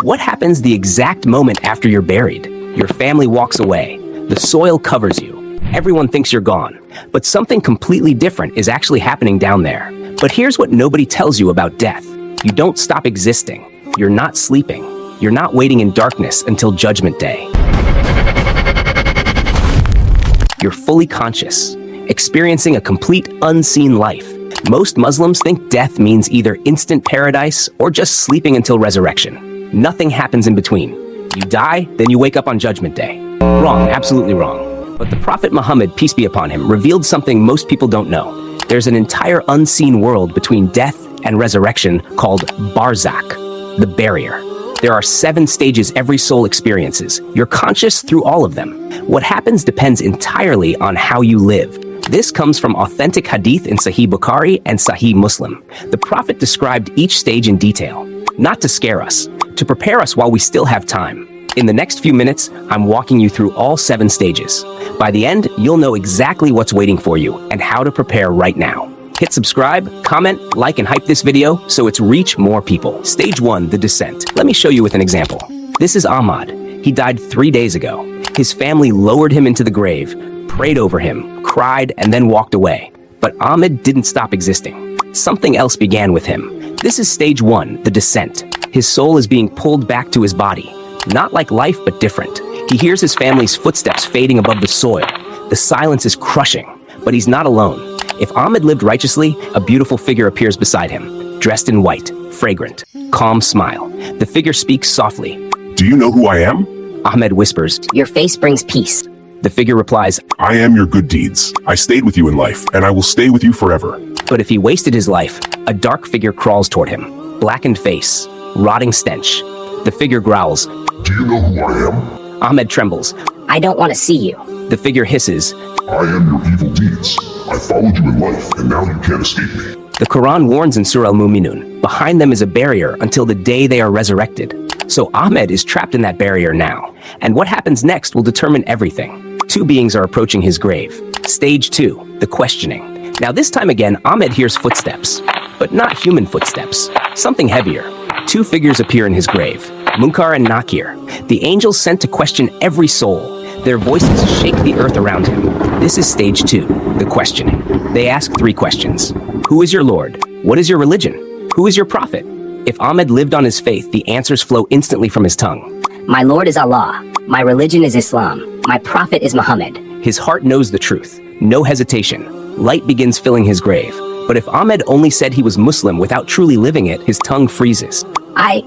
What happens the exact moment after you're buried? Your family walks away. The soil covers you. Everyone thinks you're gone. But something completely different is actually happening down there. But here's what nobody tells you about death. You don't stop existing. You're not sleeping. You're not waiting in darkness until Judgment Day. You're fully conscious, experiencing a complete unseen life. Most Muslims think death means either instant paradise or just sleeping until resurrection. Nothing happens in between. You die, then you wake up on Judgment Day. Wrong, absolutely wrong. But the Prophet Muhammad, peace be upon him, revealed something most people don't know. There's an entire unseen world between death and resurrection called Barzakh, the barrier. There are 7 stages every soul experiences. You're conscious through all of them. What happens depends entirely on how you live. This comes from authentic Hadith in Sahih Bukhari and Sahih Muslim. The Prophet described each stage in detail, not to scare us, to prepare us while we still have time. In the next few minutes, I'm walking you through all 7 stages. By the end, you'll know exactly what's waiting for you and how to prepare right now. Hit subscribe, comment, like, and hype this video so it's reach more people. Stage 1, the descent. Let me show you with an example. This is Ahmad. He died 3 days ago. His family lowered him into the grave, prayed over him, cried, and then walked away. But Ahmed didn't stop existing. Something else began with him. This is stage 1, the descent. His soul is being pulled back to his body. Not like life, but different. He hears his family's footsteps fading above the soil. The silence is crushing, but he's not alone. If Ahmed lived righteously, a beautiful figure appears beside him, dressed in white, fragrant, calm smile. The figure speaks softly. Do you know who I am? Ahmed whispers. Your face brings peace. The figure replies, I am your good deeds. I stayed with you in life, and I will stay with you forever. But if he wasted his life, a dark figure crawls toward him. Blackened face, rotting stench. The figure growls. Do you know who I am? Ahmed trembles. I don't want to see you. The figure hisses. I am your evil deeds. I followed you in life, and now you can't escape me. The Quran warns in Surah Al-Mu'minun, behind them is a barrier until the day they are resurrected. So Ahmed is trapped in that barrier now, and what happens next will determine everything. 2 beings are approaching his grave. Stage 2, the questioning. Now this time again, Ahmed hears footsteps, but not human footsteps, something heavier. 2 figures appear in his grave, Munkar and Nakir, the angels sent to question every soul. Their voices shake the earth around him. This is stage 2, the questioning. They ask 3 questions. Who is your Lord? What is your religion? Who is your prophet? If Ahmed lived on his faith, the answers flow instantly from his tongue. My Lord is Allah. My religion is Islam. My prophet is Muhammad. His heart knows the truth. No hesitation. Light begins filling his grave. But if Ahmed only said he was Muslim without truly living it, his tongue freezes. I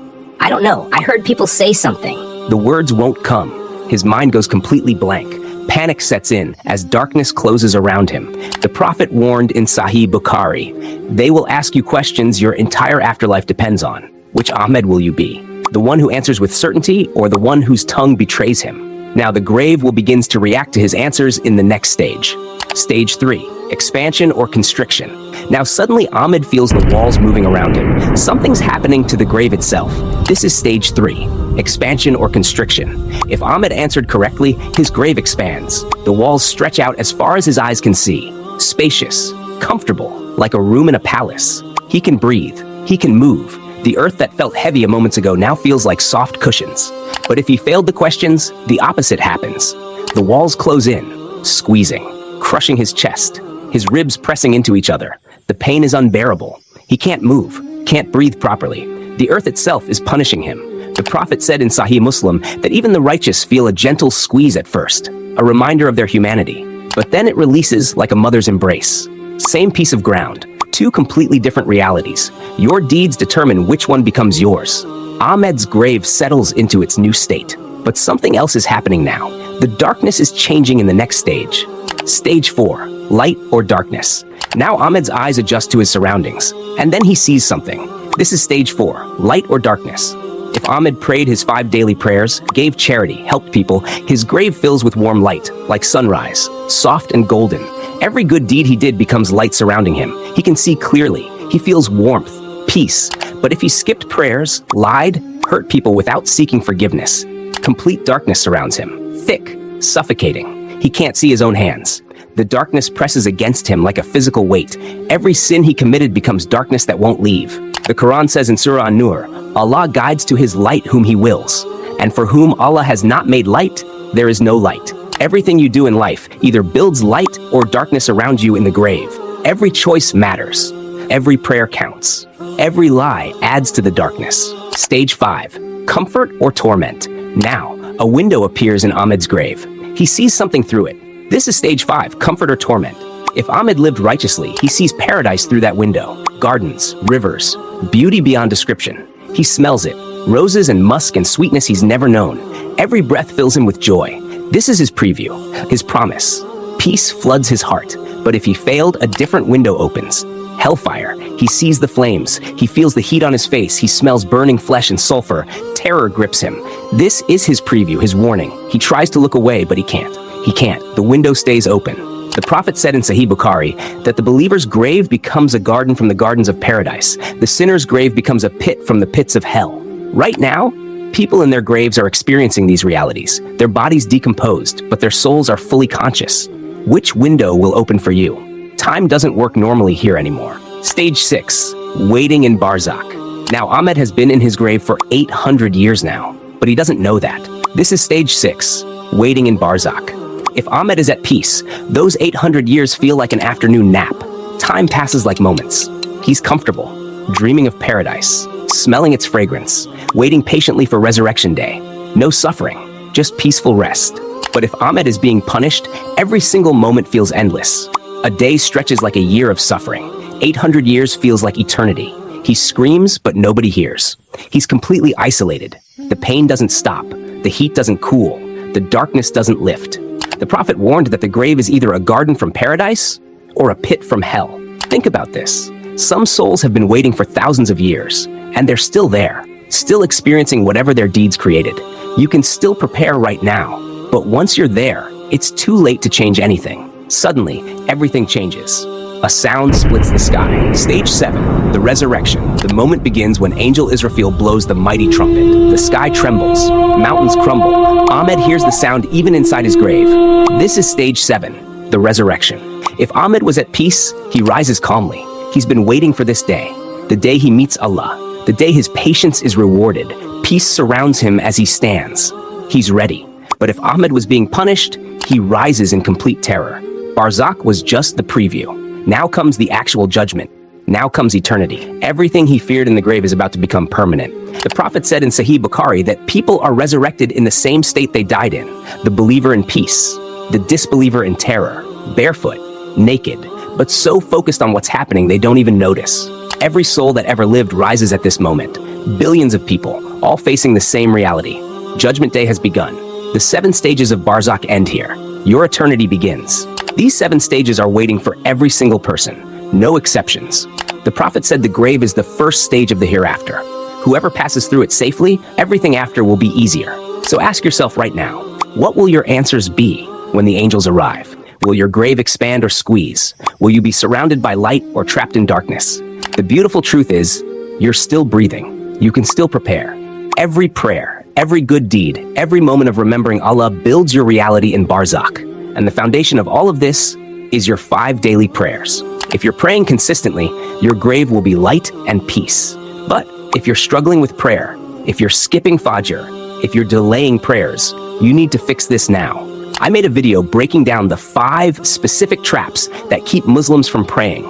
don't know. I heard people say something. The words won't come. His mind goes completely blank. Panic sets in as darkness closes around him. The Prophet warned in Sahih Bukhari, they will ask you questions your entire afterlife depends on. Which Ahmed will you be? The one who answers with certainty or the one whose tongue betrays him? Now the grave will begin to react to his answers in the next stage. Stage 3, expansion or constriction. Now suddenly Ahmed feels the walls moving around him. Something's happening to the grave itself. This is stage 3, expansion or constriction. If Ahmed answered correctly, his grave expands. The walls stretch out as far as his eyes can see. Spacious, comfortable, like a room in a palace. He can breathe. He can move. The earth that felt heavy a moment ago now feels like soft cushions. But if he failed the questions, the opposite happens. The walls close in, squeezing, crushing his chest, his ribs pressing into each other. The pain is unbearable. He can't move, can't breathe properly. The earth itself is punishing him. The Prophet said in Sahih Muslim that even the righteous feel a gentle squeeze at first, a reminder of their humanity. But then it releases like a mother's embrace. Same piece of ground, 2 completely different realities. Your deeds determine which one becomes yours. Ahmed's grave settles into its new state. But something else is happening now. The darkness is changing in the next stage. Stage 4, light or darkness. Now Ahmed's eyes adjust to his surroundings, and then he sees something. This is stage 4, light or darkness. If Ahmed prayed his 5 daily prayers, gave charity, helped people, his grave fills with warm light, like sunrise, soft and golden. Every good deed he did becomes light surrounding him. He can see clearly. He feels warmth, peace. But if he skipped prayers, lied, hurt people without seeking forgiveness, complete darkness surrounds him, thick, suffocating. He can't see his own hands. The darkness presses against him like a physical weight. Every sin he committed becomes darkness that won't leave. The Quran says in Surah An-Nur, Allah guides to his light whom he wills, and for whom Allah has not made light, there is no light. Everything you do in life either builds light or darkness around you in the grave. Every choice matters. Every prayer counts. Every lie adds to the darkness. Stage 5. Comfort or torment. Now, a window appears in Ahmed's grave. He sees something through it. This is stage 5, comfort or torment. If Ahmed lived righteously, he sees paradise through that window. Gardens, rivers, beauty beyond description. He smells it. Roses and musk and sweetness he's never known. Every breath fills him with joy. This is his preview, his promise. Peace floods his heart, but if he failed, a different window opens. Hellfire. He sees the flames. He feels the heat on his face. He smells burning flesh and sulfur. Terror grips him. This is his preview, his warning. He tries to look away, but he can't. He can't. The window stays open. The Prophet said in Sahih Bukhari that the believer's grave becomes a garden from the gardens of paradise. The sinner's grave becomes a pit from the pits of hell. Right now, people in their graves are experiencing these realities. Their bodies decomposed, but their souls are fully conscious. Which window will open for you? Time doesn't work normally here anymore. Stage 6. Waiting in Barzakh. Now, Ahmed has been in his grave for 800 years now, but he doesn't know that. This is stage 6. Waiting in Barzakh. If Ahmed is at peace, those 800 years feel like an afternoon nap. Time passes like moments. He's comfortable, dreaming of paradise, smelling its fragrance, waiting patiently for resurrection day. No suffering, just peaceful rest. But if Ahmed is being punished, every single moment feels endless. A day stretches like a year of suffering. 800 years feels like eternity. He screams, but nobody hears. He's completely isolated. The pain doesn't stop. The heat doesn't cool. The darkness doesn't lift. The Prophet warned that the grave is either a garden from paradise or a pit from hell. Think about this. Some souls have been waiting for thousands of years, and they're still there, still experiencing whatever their deeds created. You can still prepare right now, but once you're there, it's too late to change anything. Suddenly, everything changes. A sound splits the sky. Stage 7, the resurrection. The moment begins when Angel Israfil blows the mighty trumpet. The sky trembles. Mountains crumble. Ahmed hears the sound even inside his grave. This is stage 7, the resurrection. If Ahmed was at peace, he rises calmly. He's been waiting for this day. The day he meets Allah. The day his patience is rewarded. Peace surrounds him as he stands. He's ready. But if Ahmed was being punished, he rises in complete terror. Barzakh was just the preview. Now comes the actual judgment. Now comes eternity. Everything he feared in the grave is about to become permanent. The Prophet said in Sahih Bukhari that people are resurrected in the same state they died in. The believer in peace, the disbeliever in terror, barefoot, naked, but so focused on what's happening they don't even notice. Every soul that ever lived rises at this moment. Billions of people, all facing the same reality. Judgment Day has begun. The 7 stages of Barzakh end here. Your eternity begins. These 7 stages are waiting for every single person, no exceptions. The Prophet said the grave is the first stage of the hereafter. Whoever passes through it safely, everything after will be easier. So ask yourself right now, what will your answers be when the angels arrive? Will your grave expand or squeeze? Will you be surrounded by light or trapped in darkness? The beautiful truth is, you're still breathing. You can still prepare. Every prayer, every good deed, every moment of remembering Allah builds your reality in Barzakh. And the foundation of all of this is your 5 daily prayers. If you're praying consistently, your grave will be light and peace. But if you're struggling with prayer, if you're skipping Fajr, if you're delaying prayers, you need to fix this now. I made a video breaking down the 5 specific traps that keep Muslims from praying.